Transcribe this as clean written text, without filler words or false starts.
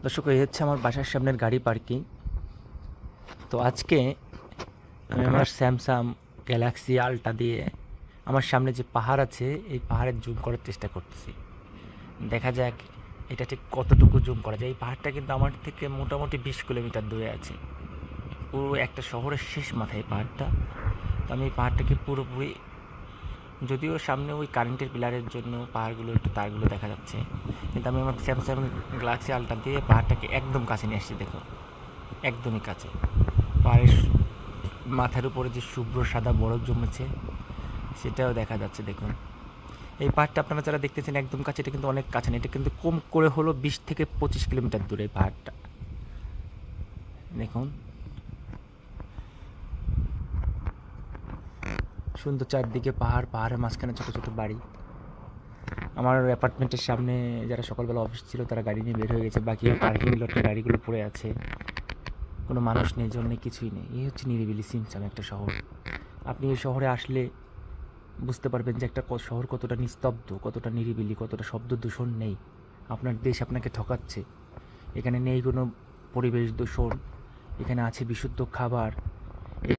দর্শক, এই হচ্ছে আমার বাসার সামনের গাড়ি পার্কিং। তো আজকে আমি আমার স্যামসাং গ্যালাক্সি আলট্রা দিয়ে আমার সামনে যে পাহাড় আছে এই পাহাড়ের জুম করার চেষ্টা করতেছি। দেখা যাক এটা ঠিক কতটুকু জুম করা যায়। এই পাহাড়টা কিন্তু আমার থেকে মোটামুটি 20 কিলোমিটার দূরে আছে, পুরো একটা শহরের শেষ মাথায় এই পাহাড়টা। তো আমি এই পাহাড়টাকে পুরোপুরি, যদিও সামনে ওই কারেন্টের পিলারের জন্য পাহাড়গুলো একটু তারগুলো দেখা যাচ্ছে, কিন্তু আমি আমার স্যামসাং গ্যালাক্সি আলট্রা দিয়ে পাহাড়টাকে একদম কাছে নিয়ে আসছি। দেখো, একদমই কাছে। পাহাড়ের মাথার উপরে যে শুভ্র সাদা বরফ জমেছে সেটাও দেখা যাচ্ছে। দেখুন, এই পাহাড়টা আপনারা যারা দেখতেছেন একদম কাছে, এটা কিন্তু অনেক কাছে না, এটা কিন্তু কম করে হলো 20 থেকে 25 কিলোমিটার দূরে এই পাহাড়টা। দেখুন, সুন্দর চারদিকে পাহাড়, পাহাড়ের মাঝখানে ছোটো ছোটো বাড়ি। আমার অ্যাপার্টমেন্টের সামনে যারা সকালবেলা অফিস ছিল তারা গাড়ি নিয়ে বের হয়ে গেছে, বাকি পার্কিং লটে গাড়িগুলো পড়ে আছে, কোনো মানুষ নেই, জন্য কিছুই নেই। এই হচ্ছে নিরিবিলি সিমসাম একটা শহর। আপনি এই শহরে আসলে বুঝতে পারবেন যে একটা শহর কতটা নিস্তব্ধ, কতটা নিরিবিলি, কতটা শব্দ দূষণ নেই। আপনার দেশ আপনাকে ঠকাচ্ছে। এখানে নেই কোনো পরিবেশ দূষণ, এখানে আছে বিশুদ্ধ খাবার,